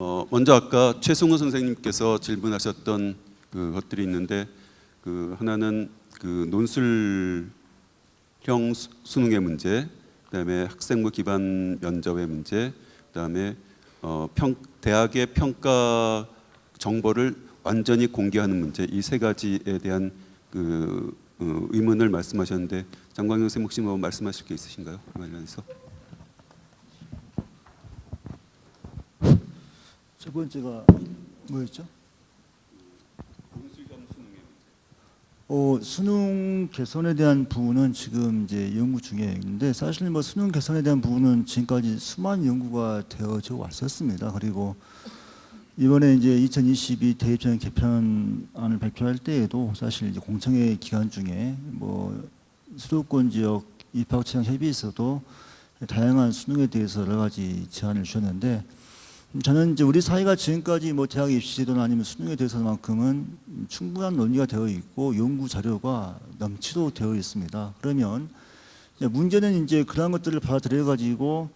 먼저 아까 최승호 선생님께서 질문하셨던 그 것들이 있는데, 그 하나는 그 논술형 수능의 문제, 그다음에 학생부 기반 면접의 문제, 그다음에 대학의 평가 정보를 완전히 공개하는 문제, 이 세 가지에 대한 그 의문을 말씀하셨는데, 장광영 선생님 혹시 뭐 말씀하실 게 있으신가요? 관련해서? 첫 번째가 뭐였죠? 수능 개선에 대한 부분은 지금 이제 연구 중에 있는데, 사실 뭐 수능 개선에 대한 부분은 지금까지 수많은 연구가 되어져 왔었습니다. 그리고 이번에 이제 2022 대입전형 개편안을 발표할 때에도 사실 이제 공청회 기간 중에 뭐 수도권 지역 입학 취향 협의에서도 다양한 수능에 대해서 여러 가지 제안을 주셨는데, 저는 이제 우리 사회가 지금까지 뭐 대학 입시 제도나 아니면 수능에 대해서만큼은 충분한 논의가 되어 있고 연구 자료가 넘치도록 되어 있습니다. 그러면 문제는 이제 그런 것들을 받아들여 가지고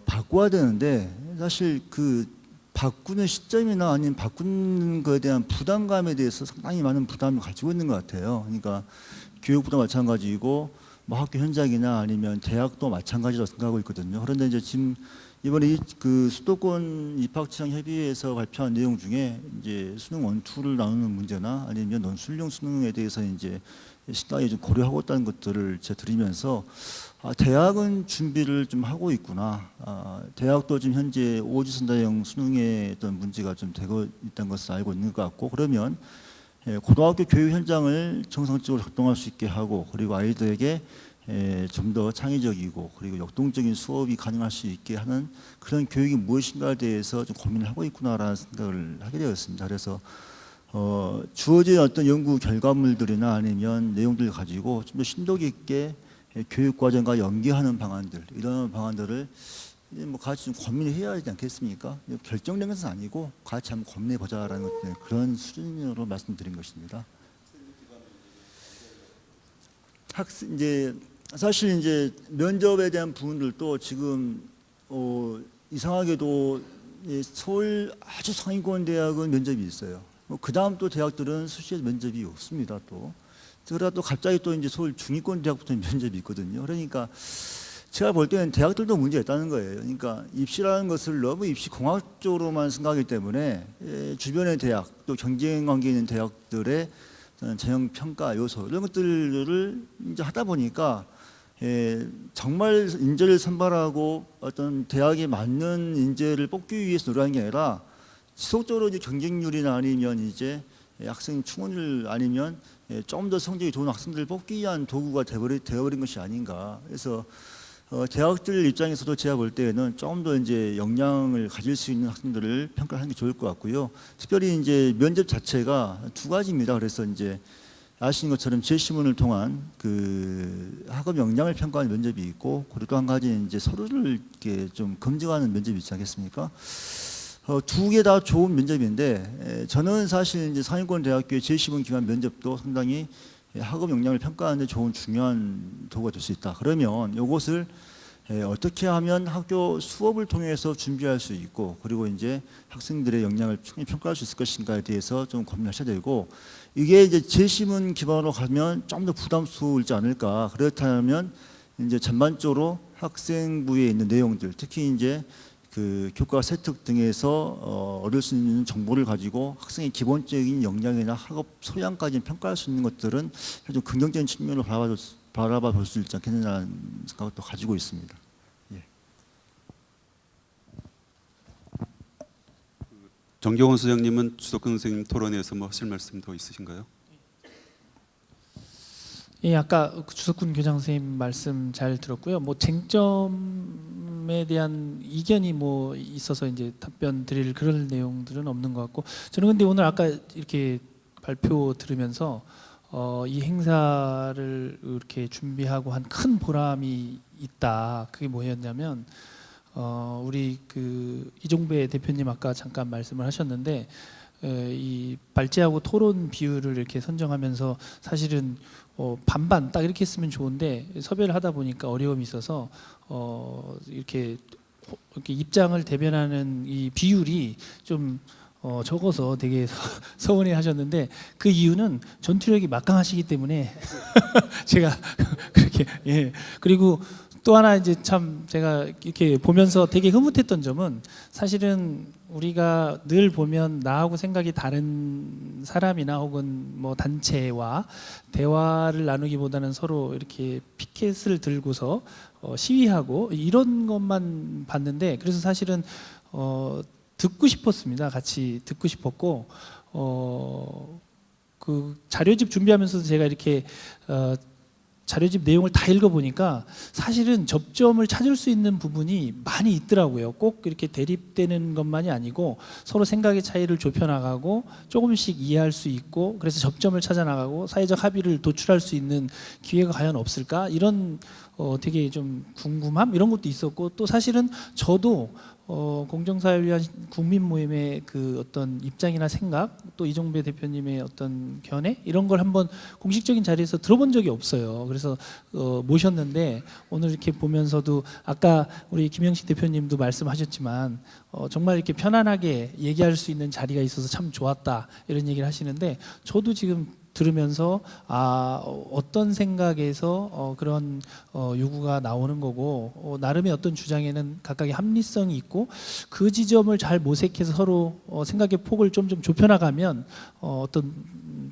바꿔야 되는데, 사실 그 바꾸는 시점이나 아니면 바꾸는 것에 대한 부담감에 대해서 상당히 많은 부담을 가지고 있는 것 같아요. 그러니까 교육부도 마찬가지고 뭐 학교 현장이나 아니면 대학도 마찬가지라고 생각하고 있거든요. 그런데 이제 지금 이번에 그 수도권 입학취향 협의회에서 발표한 내용 중에 이제 수능 원투를 나누는 문제나 아니면 논술형 수능에 대해서 이제 심각하게 좀 고려하고 있다는 것들을 제가 들으면서 대학은 준비를 좀 하고 있구나. 대학도 지금 현재 오지선다형 수능의 어떤 문제가 좀 되고 있다는 것을 알고 있는 것 같고, 그러면 고등학교 교육 현장을 정상적으로 활동할 수 있게 하고, 그리고 아이들에게 좀 더 창의적이고 그리고 역동적인 수업이 가능할 수 있게 하는 그런 교육이 무엇인가에 대해서 좀 고민을 하고 있구나라는 생각을 하게 되었습니다. 그래서 주어진 어떤 연구 결과물들이나 아니면 내용들을 가지고 좀 더 심도 깊게 교육 과정과 연계하는 방안들, 이런 방안들을 뭐 같이 좀 고민을 해야 하지 않겠습니까? 결정된 것은 아니고 같이 한번 고민해 보자라는 그런 수준으로 말씀드린 것입니다. 이제 사실 이제 면접에 대한 부분들도 지금 이상하게도 서울 아주 상위권 대학은 면접이 있어요. 그 다음 또 대학들은 수시에 면접이 없습니다. 그러다 또 갑자기 또 이제 서울 중위권 대학부터 면접이 있거든요. 그러니까 제가 볼 때는 대학들도 문제가 있다는 거예요. 그러니까 입시라는 것을 너무 입시 공학적으로만 생각하기 때문에 주변의 대학 또 경쟁 관계에 있는 대학들의 전형 평가 요소 이런 것들을 이제 하다 보니까 정말 인재를 선발하고 어떤 대학에 맞는 인재를 뽑기 위해서 노력하는 게 아니라 지속적으로 이제 경쟁률이나 아니면 이제 학생 충원율 아니면 좀 더 성적이 좋은 학생들을 뽑기 위한 도구가 되어버린 것이 아닌가. 그래서 대학들 입장에서도 제가 볼 때에는 좀 더 이제 역량을 가질 수 있는 학생들을 평가하는 게 좋을 것 같고요. 특별히 이제 면접 자체가 두 가지입니다. 그래서 이제 아시는 것처럼 제시문을 통한 그 학업 역량을 평가하는 면접이 있고, 그리고 또 한 가지 이제 서류를 이렇게 좀 검증하는 면접이 있지 않겠습니까? 두 개 다 좋은 면접인데, 저는 사실 이제 상위권 대학교의 제시문 기반 면접도 상당히 학업 역량을 평가하는 데 좋은 중요한 도구가 될 수 있다. 그러면 이것을 어떻게 하면 학교 수업을 통해서 준비할 수 있고, 그리고 이제 학생들의 역량을 충분히 평가할 수 있을 것인가에 대해서 좀 고민하셔야 되고, 이게 이제 제시문 기반으로 가면 좀 더 부담스러울지 않을까. 그렇다면 이제 전반적으로 학생부에 있는 내용들, 특히 이제 그 교과 세특 등에서 얻을 수 있는 정보를 가지고 학생의 기본적인 역량이나 학업 소양까지 평가할 수 있는 것들은 좀 긍정적인 측면으로 바라봐 볼 수 있지 않겠느냐는 생각도 가지고 있습니다. 예. 정경원 소장님은 주석근 선생님 토론회에서 뭐 하실 말씀 더 있으신가요? 예, 아까 주석근 교장 선생님 말씀 잘 들었고요. 뭐 쟁점에 대한 이견이 뭐 있어서 이제 답변 드릴 그런 내용들은 없는 것 같고, 저는 근데 오늘 아까 이렇게 발표 들으면서 이 행사를 이렇게 준비하고 한 큰 보람이 있다. 그게 뭐였냐면 우리 그 이종배 대표님 아까 잠깐 말씀을 하셨는데, 이 발제하고 토론 비율을 이렇게 선정하면서 사실은 반반 딱 이렇게 했으면 좋은데 섭외를 하다 보니까 어려움이 있어서 이렇게 이렇게 입장을 대변하는 이 비율이 좀 적어서 되게 서운해하셨는데 그 이유는 전투력이 막강하시기 때문에 제가 그렇게 예. 그리고 또 하나 이제 참 제가 이렇게 보면서 되게 흐뭇했던 점은 사실은 우리가 늘 보면 나하고 생각이 다른 사람이나 혹은 뭐 단체와 대화를 나누기보다는 서로 이렇게 피켓을 들고서 시위하고 이런 것만 봤는데 그래서 사실은 듣고 싶었습니다. 같이 듣고 싶었고 그 자료집 준비하면서도 제가 이렇게 자료집 내용을 다 읽어보니까 사실은 접점을 찾을 수 있는 부분이 많이 있더라고요. 꼭 이렇게 대립되는 것만이 아니고 서로 생각의 차이를 좁혀나가고 조금씩 이해할 수 있고 그래서 접점을 찾아나가고 사회적 합의를 도출할 수 있는 기회가 과연 없을까? 이런 되게 좀 궁금함 이런 것도 있었고 또 사실은 저도 공정사회를 위한 국민 모임의 그 어떤 입장이나 생각 또 이종배 대표님의 어떤 견해 이런 걸 한번 공식적인 자리에서 들어본 적이 없어요. 그래서 모셨는데 오늘 이렇게 보면서도 아까 우리 김영식 대표님도 말씀하셨지만 정말 이렇게 편안하게 얘기할 수 있는 자리가 있어서 참 좋았다 이런 얘기를 하시는데 저도 지금 들으면서 어떤 생각에서 그런 요구가 나오는 거고 나름의 어떤 주장에는 각각의 합리성이 있고 그 지점을 잘 모색해서 서로 생각의 폭을 좀 좁혀나가면 어떤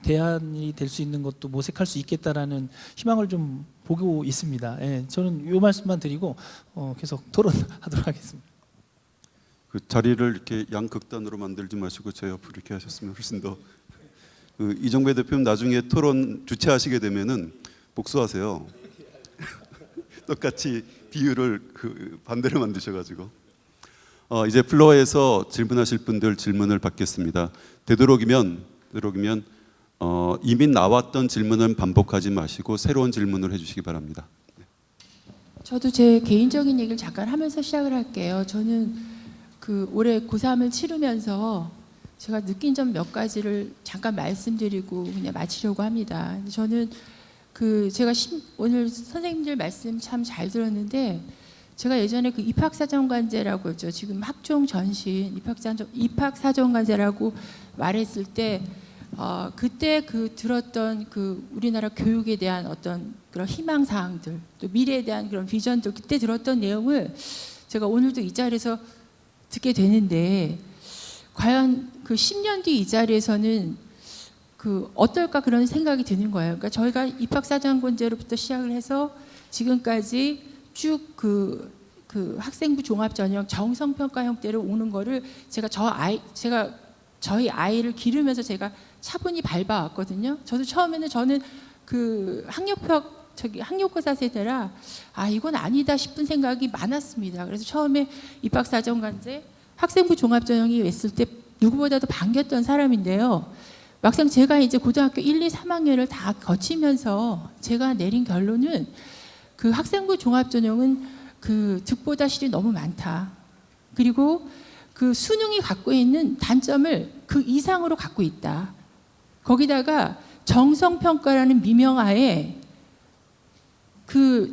대안이 될 수 있는 것도 모색할 수 있겠다라는 희망을 좀 보고 있습니다. 예, 저는 이 말씀만 드리고 계속 토론하도록 하겠습니다. 그 자리를 이렇게 양극단으로 만들지 마시고 제 옆으로 이렇게 하셨으면 훨씬 더. 그 이종배 대표님 나중에 토론 주최하시게 되면은 복수하세요. 똑같이 비율을 그 반대로 만드셔가지고 이제 플로어에서 질문하실 분들 질문을 받겠습니다. 되도록이면 이미 나왔던 질문은 반복하지 마시고 새로운 질문을 해주시기 바랍니다. 저도 제 개인적인 얘기를 잠깐 하면서 시작을 할게요. 저는 그 올해 고3을 치르면서 제가 느낀 점 몇 가지를 잠깐 말씀드리고 그냥 마치려고 합니다. 저는 제가 오늘 선생님들 말씀 참 잘 들었는데 제가 예전에 그 입학사정관제라고 했죠. 지금 학종 전신 입학사정관제라고 말했을 때 그때 들었던 우리나라 교육에 대한 어떤 그런 희망 사항들 또 미래에 대한 그런 비전들 그때 들었던 내용을 제가 오늘도 이 자리에서 듣게 되는데 과연 10년 뒤 이 자리에서는 어떨까 그런 생각이 드는 거예요. 그러니까 저희가 입학사정관제로부터 시작을 해서 지금까지 쭉 학생부 종합전형 정성평가 형태로 오는 거를 제가 저희 아이를 기르면서 제가 차분히 밟아왔거든요. 저도 처음에는 저는 학력고사 세대라 이건 아니다 싶은 생각이 많았습니다. 그래서 처음에 입학사정관제 학생부 종합전형이 왔을 때 누구보다도 반겼던 사람인데요. 막상 제가 이제 고등학교 1, 2, 3학년을 다 거치면서 제가 내린 결론은 학생부 종합전형은 득보다 실이 너무 많다. 그리고 수능이 갖고 있는 단점을 그 이상으로 갖고 있다. 거기다가 정성평가라는 미명하에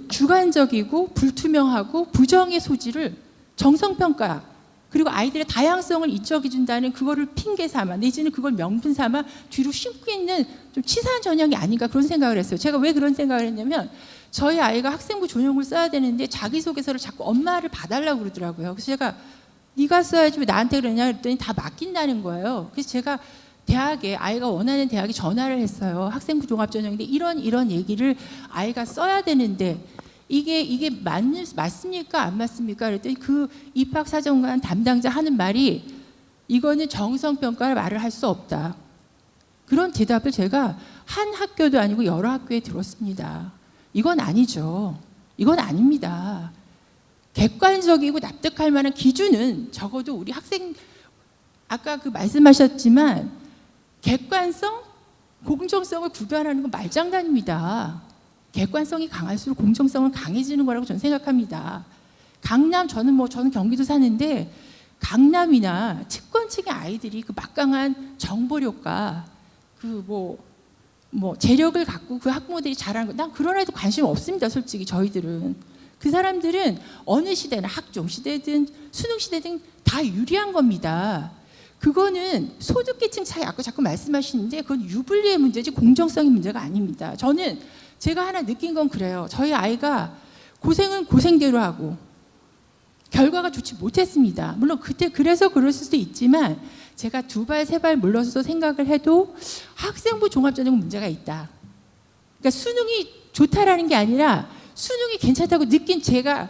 주관적이고 불투명하고 부정의 소지를 정성평가 그리고 아이들의 다양성을 이적해 준다는 그거를 핑계 삼아 내지는 그걸 명분 삼아 뒤로 심고 있는 좀 치사한 전형이 아닌가 그런 생각을 했어요. 제가 왜 그런 생각을 했냐면 저희 아이가 학생부 전형을 써야 되는데 자기소개서를 자꾸 엄마를 봐달라고 그러더라고요. 그래서 제가 네가 써야지 왜 나한테 그러냐 그랬더니 다 맡긴다는 거예요. 그래서 제가 아이가 원하는 대학에 전화를 했어요. 학생부 종합전형인데 이런 얘기를 아이가 써야 되는데 이게 맞습니까? 안 맞습니까? 그랬더니 입학사정관 담당자 하는 말이 이거는 정성평가를 말을 할 수 없다. 그런 대답을 제가 한 학교도 아니고 여러 학교에 들었습니다. 이건 아니죠. 이건 아닙니다. 객관적이고 납득할 만한 기준은 적어도 우리 학생 아까 말씀하셨지만 객관성, 공정성을 구별하는 건 말장난입니다. 객관성이 강할수록 공정성은 강해지는 거라고 저는 생각합니다. 저는 경기도 사는데 강남이나 특권층의 아이들이 막강한 정보력과 재력을 갖고 학부모들이 잘하는 거, 난 그런 아이도 관심 없습니다. 솔직히 저희들은 그 사람들은 어느 시대나 학종 시대든 수능 시대든 다 유리한 겁니다. 그거는 소득계층 차이 아까 자꾸 말씀하시는데 그건 유불리의 문제지 공정성의 문제가 아닙니다. 저는 제가 하나 느낀 건 그래요. 저희 아이가 고생은 고생대로 하고 결과가 좋지 못했습니다. 물론 그때 그래서 그럴 수도 있지만 제가 두 발 세 발 물러서 생각을 해도 학생부 종합전형 문제가 있다. 그러니까 수능이 좋다라는 게 아니라 수능이 괜찮다고 느낀 제가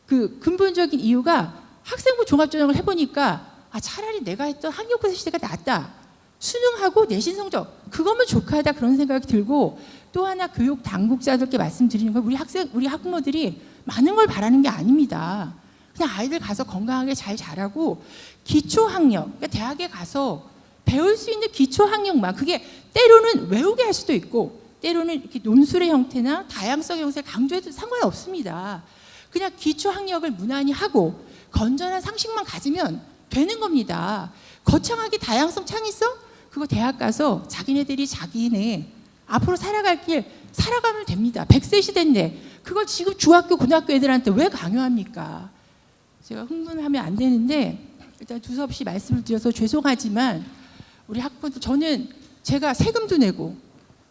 그 근본적인 이유가 학생부 종합전형을 해보니까 차라리 내가 했던 학력고사 시대가 낫다. 수능하고 내신 성적 그거면 족하다 그런 생각이 들고 또 하나 교육 당국자들께 말씀드리는 건 우리 학부모들이 많은 걸 바라는 게 아닙니다. 그냥 아이들 가서 건강하게 잘 자라고 기초학력, 그러니까 대학에 가서 배울 수 있는 기초학력만 그게 때로는 외우게 할 수도 있고 때로는 이렇게 논술의 형태나 다양성 형태를 강조해도 상관없습니다. 그냥 기초학력을 무난히 하고 건전한 상식만 가지면 되는 겁니다. 거창하게 다양성 창의성 그거 대학 가서 자기네들이 자기네 앞으로 살아갈 길 살아가면 됩니다. 100세 시대인데 그걸 지금 중학교 고등학교 애들한테 왜 강요합니까? 제가 흥분하면 안 되는데 일단 두서없이 말씀을 드려서 죄송하지만 우리 학부모들 저는 제가 세금도 내고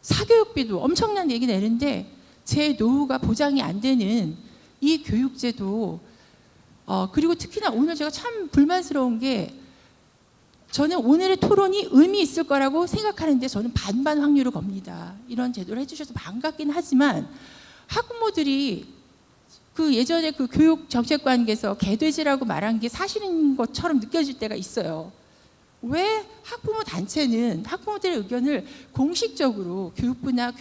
사교육비도 엄청난 얘기 내는데 제 노후가 보장이 안 되는 이 교육제도 그리고 특히나 오늘 제가 참 불만스러운 게 저는 오늘의 토론이 의미 있을 거라고 생각하는데 저는 반반 확률을 겁니다. 이런 제도를 해주셔서 반갑긴 하지만 학부모들이 그 예전에 그 교육 정책관께서 개돼지라고 말한 게 사실인 것처럼 느껴질 때가 있어요. 왜 학부모 단체는 학부모들의 의견을 공식적으로 교육부나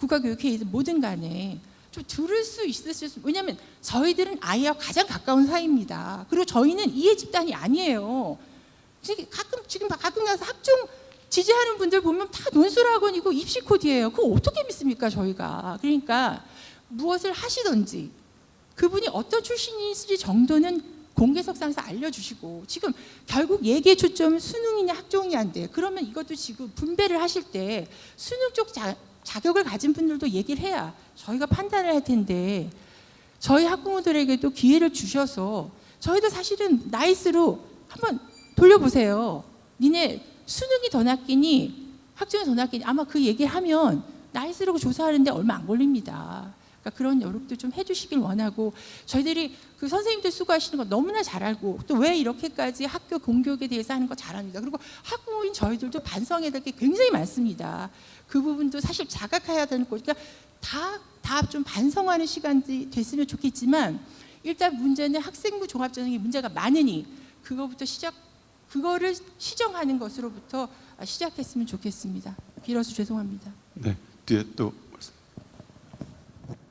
국가교육회의든 뭐든 간에 좀 들을 수 있으실 수 왜냐하면 저희들은 아이와 가장 가까운 사이입니다. 그리고 저희는 이해 집단이 아니에요. 지금 가끔 가서 학종 지지하는 분들 보면 다 논술학원이고 입시 코드예요. 그거 어떻게 믿습니까 저희가. 그러니까 무엇을 하시든지 그분이 어떤 출신인지 정도는 공개석상에서 알려주시고 지금 결국 얘기의 초점은 수능이냐 학종이냐인데 그러면 이것도 지금 분배를 하실 때 수능 쪽 자격을 가진 분들도 얘기를 해야 저희가 판단을 할 텐데 저희 학부모들에게도 기회를 주셔서 저희도 사실은 나이스로 한번 돌려보세요. 니네 수능이 더 낫기니 학종이 더 낫기니 아마 그 얘기를 하면 나이스로 조사하는데 얼마 안 걸립니다. 그러니까 그런 노력도 좀 해주시길 원하고 저희들이 그 선생님들 수고하시는 거 너무나 잘 알고 또 왜 이렇게까지 학교 공교육에 대해서 하는 거 잘합니다. 그리고 학부모인 저희들도 반성해야 될 게 굉장히 많습니다. 그 부분도 사실 자각해야 되는 거니까 다 좀 반성하는 시간이 됐으면 좋겠지만 일단 문제는 학생부 종합전형의 문제가 많으니 그거를 시정하는 것으로부터 시작했으면 좋겠습니다. 빌어서 죄송합니다. 네, 뒤에 또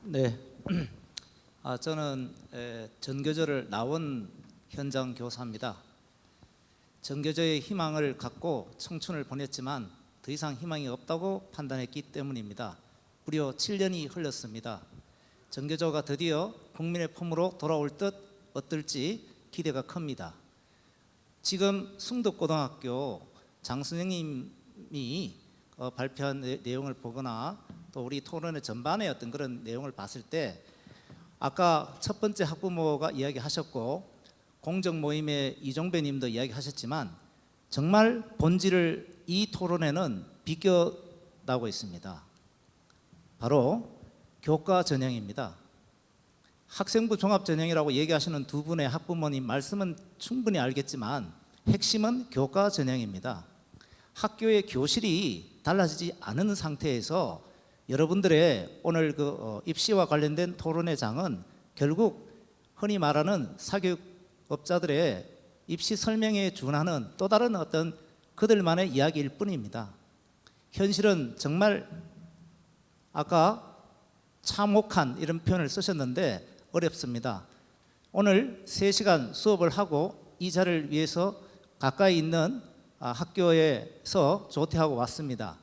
네, 저는 전교조를 나온 현장 교사입니다. 전교조의 희망을 갖고 청춘을 보냈지만 더 이상 희망이 없다고 판단했기 때문입니다. 무려 7년이 흘렀습니다. 전교조가 드디어 국민의 품으로 돌아올 듯 어떨지 기대가 큽니다. 지금 숭덕고등학교 장선생님이 발표한 내용을 보거나 또 우리 토론의 전반의 어떤 그런 내용을 봤을 때 아까 첫 번째 학부모가 이야기하셨고 공정 모임의 이종배 님도 이야기하셨지만 정말 본질을 이 토론에는 비껴나고 있습니다. 바로 교과 전형입니다. 학생부 종합 전형이라고 얘기하시는 두 분의 학부모님 말씀은 충분히 알겠지만 핵심은 교과 전형입니다. 학교의 교실이 달라지지 않은 상태에서 여러분들의 오늘 그 입시와 관련된 토론의 장은 결국 흔히 말하는 사교육업자들의 입시 설명에 준하는 또 다른 어떤 그들만의 이야기일 뿐입니다. 현실은 정말 아까 참혹한 이런 표현을 쓰셨는데 어렵습니다. 오늘 3시간 수업을 하고 이 자리를 위해서 가까이 있는 학교에서 조퇴하고 왔습니다.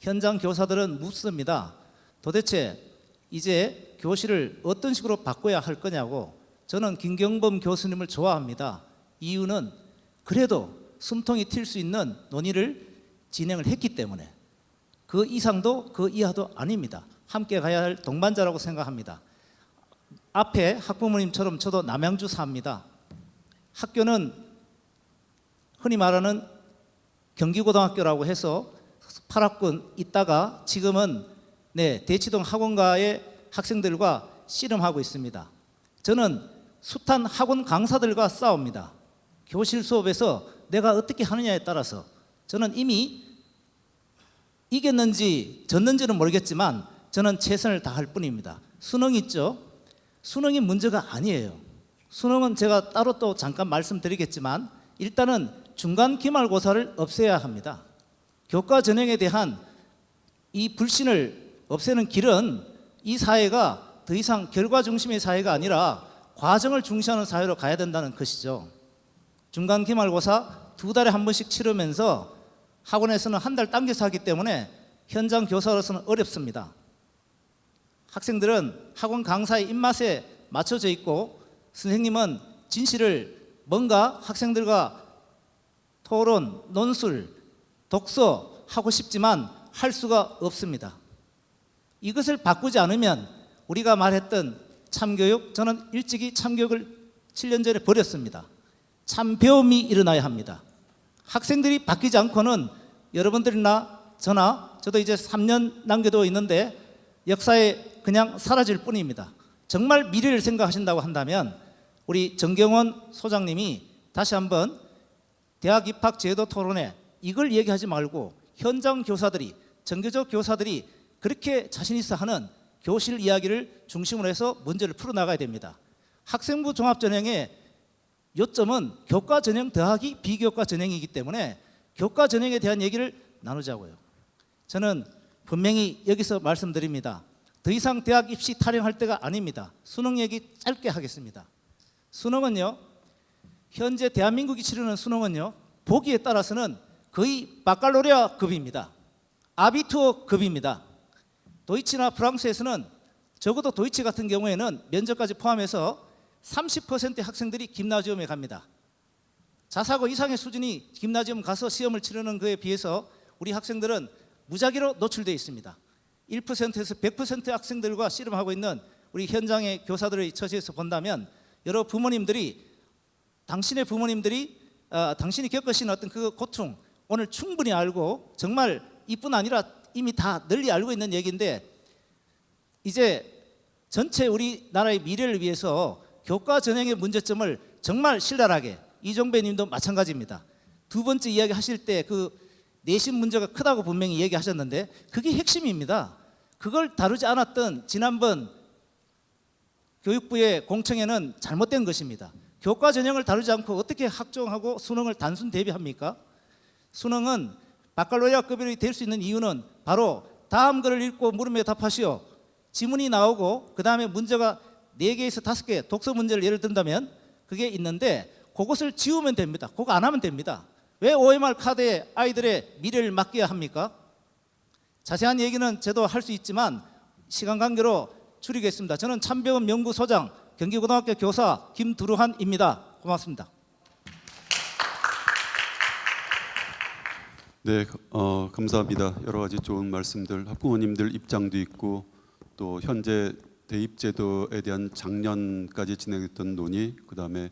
현장 교사들은 묻습니다. 도대체 이제 교실을 어떤 식으로 바꿔야 할 거냐고. 저는 김경범 교수님을 좋아합니다. 이유는 그래도 숨통이 튈 수 있는 논의를 진행을 했기 때문에 그 이상도 그 이하도 아닙니다. 함께 가야 할 동반자라고 생각합니다. 앞에 학부모님처럼 저도 남양주 삽니다. 학교는 흔히 말하는 경기고등학교라고 해서 8학군 있다가 지금은 대치동 학원가의 학생들과 씨름하고 있습니다. 저는 숱한 학원 강사들과 싸웁니다. 교실 수업에서 내가 어떻게 하느냐에 따라서 저는 이미 이겼는지 졌는지는 모르겠지만 저는 최선을 다할 뿐입니다. 수능 있죠? 수능이 문제가 아니에요. 수능은 제가 따로 또 잠깐 말씀드리겠지만 일단은 중간 기말고사를 없애야 합니다. 교과 전형에 대한 이 불신을 없애는 길은 이 사회가 더 이상 결과 중심의 사회가 아니라 과정을 중시하는 사회로 가야 된다는 것이죠. 중간 기말고사 2달에 한 번씩 치르면서 학원에서는 한 달 당겨서 하기 때문에 현장 교사로서는 어렵습니다. 학생들은 학원 강사의 입맛에 맞춰져 있고 선생님은 진실을 뭔가 학생들과 토론, 논술, 독서 하고 싶지만 할 수가 없습니다. 이것을 바꾸지 않으면 우리가 말했던 참교육, 저는 일찍이 참교육을 7년 전에 버렸습니다. 참배움이 일어나야 합니다. 학생들이 바뀌지 않고는 여러분들이나 저도 이제 3년 남겨두어 있는데 역사에 그냥 사라질 뿐입니다. 정말 미래를 생각하신다고 한다면 우리 정경원 소장님이 다시 한번 대학 입학 제도 토론회 이걸 얘기하지 말고 현장 교사들이, 정교조 교사들이 그렇게 자신 있어 하는 교실 이야기를 중심으로 해서 문제를 풀어나가야 됩니다. 학생부 종합전형의 요점은 교과 전형 더하기 비교과 전형이기 때문에 교과 전형에 대한 얘기를 나누자고요. 저는 분명히 여기서 말씀드립니다. 더 이상 대학 입시 타령할 때가 아닙니다. 수능 얘기 짧게 하겠습니다. 수능은요, 현재 대한민국이 치르는 수능은요, 보기에 따라서는 거의 바칼로레아급입니다. 아비투어급입니다. 도이치나 프랑스에서는 적어도 도이치 같은 경우에는 면접까지 포함해서 30%의 학생들이 김나지움에 갑니다. 자사고 이상의 수준이 김나지움 가서 시험을 치르는 것에 비해서 우리 학생들은 무작위로 노출되어 있습니다. 1%에서 100%의 학생들과 씨름하고 있는 우리 현장의 교사들의 처지에서 본다면 여러 부모님들이 당신의 부모님들이 당신이 겪으신 어떤 그 고충 오늘 충분히 알고 정말 이뿐 아니라 이미 다 널리 알고 있는 얘기인데 이제 전체 우리나라의 미래를 위해서 교과 전형의 문제점을 정말 신랄하게 이종배 님도 마찬가지입니다. 두 번째 이야기 하실 때 그 내신 문제가 크다고 분명히 얘기하셨는데 그게 핵심입니다. 그걸 다루지 않았던 지난번 교육부의 공청회는 잘못된 것입니다. 교과 전형을 다루지 않고 어떻게 학종하고 수능을 단순 대비합니까? 수능은 바칼로레아급이 될 수 있는 이유는 바로 다음 글을 읽고 물음에 답하시오. 지문이 나오고 그 다음에 문제가 4개에서 5개 독서 문제를 예를 든다면 그게 있는데 그것을 지우면 됩니다. 그거 안 하면 됩니다. 왜 OMR 카드에 아이들의 미래를 맡겨야 합니까? 자세한 얘기는 저도 할 수 있지만 시간 관계로 줄이겠습니다. 저는 참배움 연구소장 경기고등학교 교사 김두루한입니다. 고맙습니다. 네, 감사합니다. 여러 가지 좋은 말씀들, 학부모님들 입장도 있고 또 현재 대입제도에 대한 작년까지 진행했던 논의, 그다음에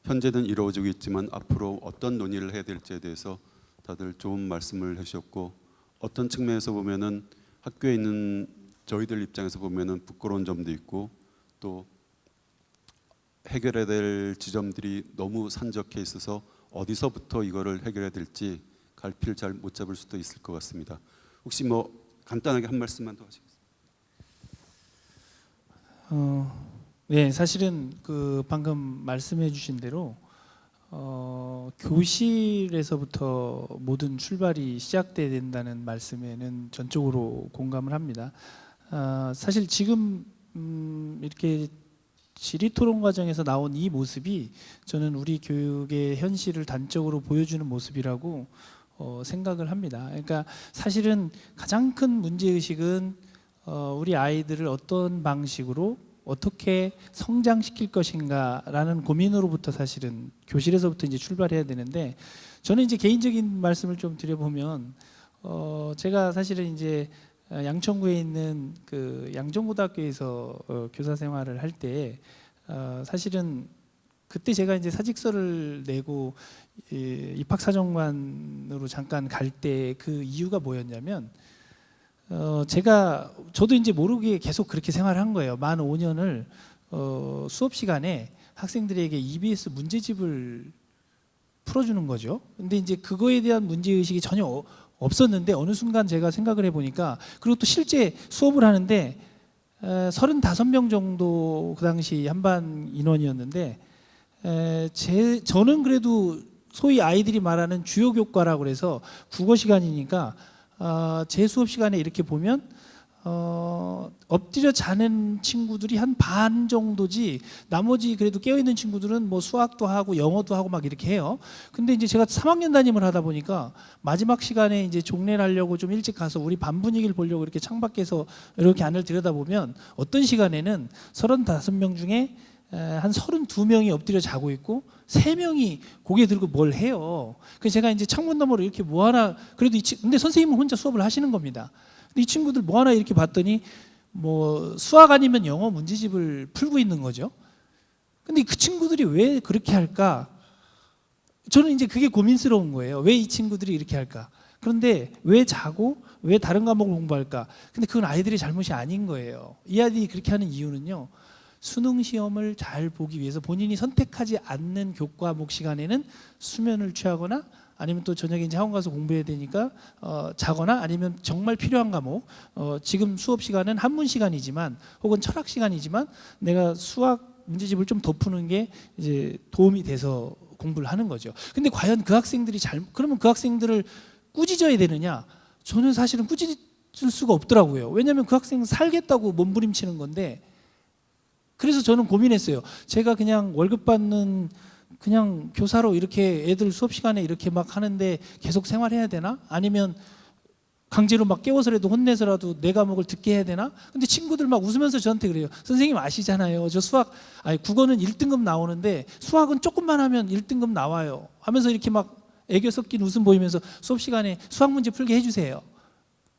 현재는 이루어지고 있지만 앞으로 어떤 논의를 해야 될지에 대해서 다들 좋은 말씀을 해주셨고 어떤 측면에서 보면은 학교에 있는 저희들 입장에서 보면은 부끄러운 점도 있고 또 해결해야 될 지점들이 너무 산적해 있어서 어디서부터 이거를 해결해야 될지 갈피를 잘 못 잡을 수도 있을 것 같습니다. 혹시 뭐 간단하게 한 말씀만 더 하시겠습니까? 네, 사실은 그 방금 말씀해주신 대로 교실에서부터 모든 출발이 시작돼야 된다는 말씀에는 전적으로 공감을 합니다. 사실 지금 이렇게 질의토론 과정에서 나온 이 모습이 저는 우리 교육의 현실을 단적으로 보여주는 모습이라고 생각을 합니다. 그러니까 사실은 가장 큰 문제의식은 우리 아이들을 어떤 방식으로 어떻게 성장시킬 것인가라는 고민으로부터 사실은 교실에서부터 이제 출발해야 되는데 저는 이제 개인적인 말씀을 좀 드려보면 제가 사실은 이제 양천구에 있는 그 양정고등학교에서 교사 생활을 할 때 사실은 그때 제가 이제 사직서를 내고 입학사정관으로 잠깐 갈 때 그 이유가 뭐였냐면 저도 이제 모르게 계속 그렇게 생활을 한 거예요. 만 5년을 수업 시간에 학생들에게 EBS 문제집을 풀어주는 거죠. 근데 이제 그거에 대한 문제 의식이 전혀 없었는데 어느 순간 제가 생각을 해보니까, 그리고 또 실제 수업을 하는데 35명 정도 그 당시 한반 인원이었는데 저는 그래도 소위 아이들이 말하는 주요 교과라고 그래서 국어 시간이니까 제 수업 시간에 이렇게 보면 엎드려 자는 친구들이 한 반 정도지, 나머지 그래도 깨어있는 친구들은 뭐 수학도 하고 영어도 하고 막 이렇게 해요. 근데 이제 제가 3학년 담임을 하다 보니까 마지막 시간에 이제 종례를 하려고 좀 일찍 가서 우리 반 분위기를 보려고 이렇게 창밖에서 이렇게 안을 들여다보면 어떤 시간에는 35명 중에 한 32명이 엎드려 자고 있고 3명이 고개 들고 뭘 해요. 그래서 제가 이제 창문 너머로 이렇게 뭐 하나, 그래도 근데 선생님은 혼자 수업을 하시는 겁니다. 근데 이 친구들 뭐 하나 이렇게 봤더니 뭐 수학 아니면 영어 문제집을 풀고 있는 거죠. 근데 그 친구들이 왜 그렇게 할까? 저는 이제 그게 고민스러운 거예요. 왜 이 친구들이 이렇게 할까? 그런데 왜 자고 왜 다른 과목을 공부할까? 근데 그건 아이들의 잘못이 아닌 거예요. 이 아이들이 그렇게 하는 이유는요, 수능 시험을 잘 보기 위해서 본인이 선택하지 않는 교과목 시간에는 수면을 취하거나 아니면 또 저녁에 이제 학원 가서 공부해야 되니까 자거나, 아니면 정말 필요한 과목, 지금 수업 시간은 한문 시간이지만 혹은 철학 시간이지만 내가 수학 문제집을 좀 더 푸는 게 이제 도움이 돼서 공부를 하는 거죠. 근데 과연 그 학생들이 그러면 그 학생들을 꾸짖어야 되느냐? 저는 사실은 꾸짖을 수가 없더라고요. 왜냐하면 그 학생은 살겠다고 몸부림치는 건데. 그래서 저는 고민했어요. 제가 그냥 월급 받는 그냥 교사로 이렇게 애들 수업 시간에 이렇게 막 하는데 계속 생활해야 되나? 아니면 강제로 막 깨워서라도 혼내서라도 내 과목을 듣게 해야 되나? 근데 친구들 막 웃으면서 저한테 그래요. 선생님 아시잖아요. 저 국어는 1등급 나오는데 수학은 조금만 하면 1등급 나와요. 하면서 이렇게 막 애교 섞인 웃음 보이면서 수업 시간에 수학 문제 풀게 해주세요.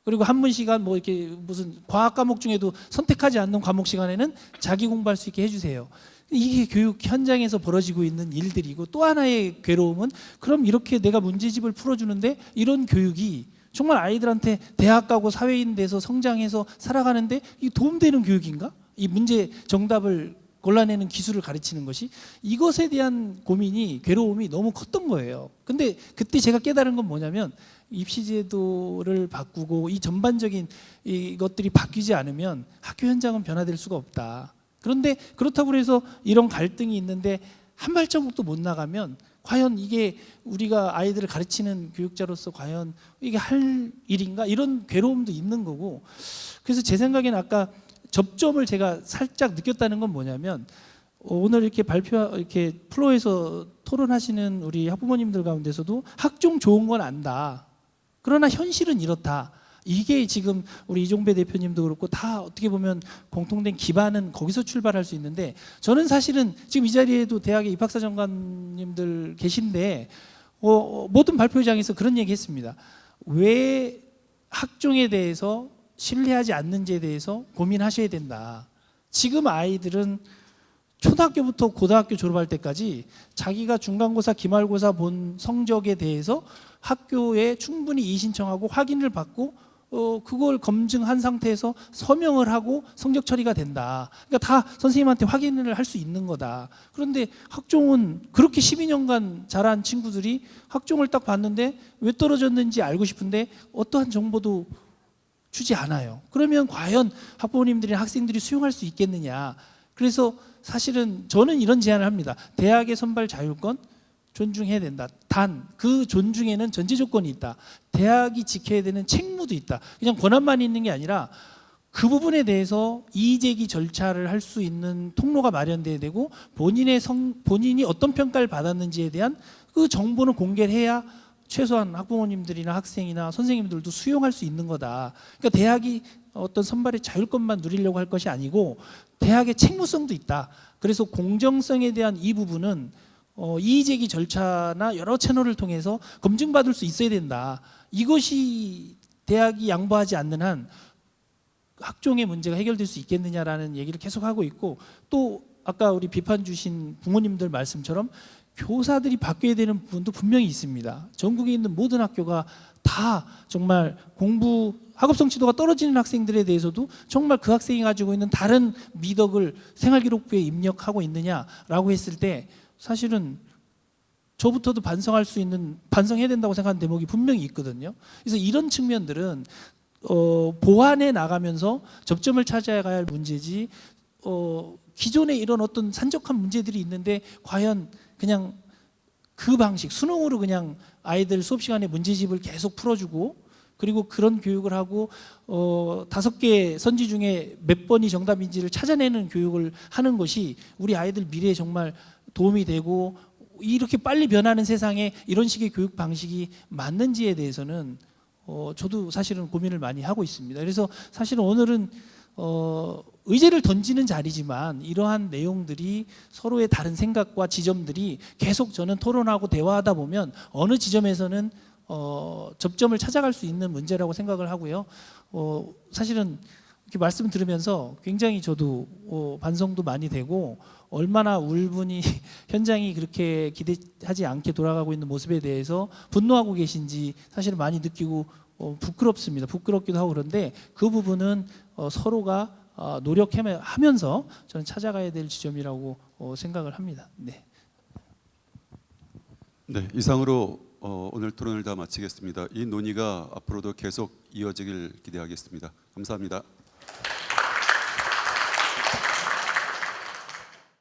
그리고 한문 시간 뭐 이렇게 무슨 과학 과목 중에도 선택하지 않는 과목 시간에는 자기 공부할 수 있게 해주세요. 이게 교육 현장에서 벌어지고 있는 일들이고, 또 하나의 괴로움은 그럼 이렇게 내가 문제집을 풀어주는데 이런 교육이 정말 아이들한테 대학 가고 사회인 돼서 성장해서 살아가는데 이 도움되는 교육인가? 이 문제 정답을 골라내는 기술을 가르치는 것이, 이것에 대한 고민이, 괴로움이 너무 컸던 거예요. 근데 그때 제가 깨달은 건 뭐냐면, 입시제도를 바꾸고 이 전반적인 이것들이 바뀌지 않으면 학교 현장은 변화될 수가 없다. 그런데 그렇다고 해서 이런 갈등이 있는데 한 발자국도 못 나가면 과연 이게 우리가 아이들을 가르치는 교육자로서 과연 이게 할 일인가? 이런 괴로움도 있는 거고. 그래서 제 생각에는 아까 접점을 제가 살짝 느꼈다는 건 뭐냐면, 오늘 이렇게 이렇게 플로에서 토론하시는 우리 학부모님들 가운데서도 학종 좋은 건 안다. 그러나 현실은 이렇다. 이게 지금 우리 이종배 대표님도 그렇고 다 어떻게 보면 공통된 기반은 거기서 출발할 수 있는데, 저는 사실은 지금 이 자리에도 대학의 입학사정관님들 계신데 모든 발표장에서 그런 얘기 했습니다. 왜 학종에 대해서 신뢰하지 않는지에 대해서 고민하셔야 된다. 지금 아이들은 초등학교부터 고등학교 졸업할 때까지 자기가 중간고사, 기말고사 본 성적에 대해서 학교에 충분히 이의신청하고 확인을 받고 그걸 검증한 상태에서 서명을 하고 성적 처리가 된다. 그러니까 다 선생님한테 확인을 할 수 있는 거다. 그런데 학종은 그렇게 12년간 자란 친구들이 학종을 딱 봤는데 왜 떨어졌는지 알고 싶은데 어떠한 정보도 주지 않아요. 그러면 과연 학부모님들이나 학생들이 수용할 수 있겠느냐. 그래서 사실은 저는 이런 제안을 합니다. 대학의 선발 자율권 존중해야 된다. 단 그 존중에는 전제 조건이 있다. 대학이 지켜야 되는 책무도 있다. 그냥 권한만 있는 게 아니라 그 부분에 대해서 이의제기 절차를 할 수 있는 통로가 마련돼야 되고, 본인이 어떤 평가를 받았는지에 대한 그 정보는 공개를 해야 최소한 학부모님들이나 학생이나 선생님들도 수용할 수 있는 거다. 그러니까 대학이 어떤 선발의 자율권만 누리려고 할 것이 아니고 대학의 책무성도 있다. 그래서 공정성에 대한 이 부분은 이의제기 절차나 여러 채널을 통해서 검증받을 수 있어야 된다. 이것이 대학이 양보하지 않는 한 학종의 문제가 해결될 수 있겠느냐라는 얘기를 계속 하고 있고, 또 아까 우리 비판 주신 부모님들 말씀처럼 교사들이 바뀌어야 되는 부분도 분명히 있습니다. 전국에 있는 모든 학교가 다 정말 공부 학업 성취도가 떨어지는 학생들에 대해서도 정말 그 학생이 가지고 있는 다른 미덕을 생활기록부에 입력하고 있느냐라고 했을 때 사실은 저부터도 반성해야 된다고 생각하는 대목이 분명히 있거든요. 그래서 이런 측면들은 보완해 나가면서 접점을 찾아야 할 문제지, 기존에 이런 어떤 산적한 문제들이 있는데 과연 그냥 그 방식 수능으로 그냥 아이들 수업 시간에 문제집을 계속 풀어주고, 그리고 그런 교육을 하고 5개 선지 중에 몇 번이 정답인지를 찾아내는 교육을 하는 것이 우리 아이들 미래에 정말 도움이 되고, 이렇게 빨리 변하는 세상에 이런 식의 교육 방식이 맞는지에 대해서는 저도 사실은 고민을 많이 하고 있습니다. 그래서 사실은 오늘은 의제를 던지는 자리지만 이러한 내용들이 서로의 다른 생각과 지점들이 계속 저는 토론하고 대화하다 보면 어느 지점에서는 접점을 찾아갈 수 있는 문제라고 생각을 하고요. 사실은 이렇게 말씀 들으면서 굉장히 저도 반성도 많이 되고, 얼마나 울분이 현장이 그렇게 기대하지 않게 돌아가고 있는 모습에 대해서 분노하고 계신지 사실은 많이 느끼고 부끄럽습니다. 부끄럽기도 하고, 그런데 그 부분은 서로가 노력하면서 저는 찾아가야 될 지점이라고 생각을 합니다. 네. 네, 이상으로 오늘 토론을 다 마치겠습니다. 이 논의가 앞으로도 계속 이어지길 기대하겠습니다. 감사합니다.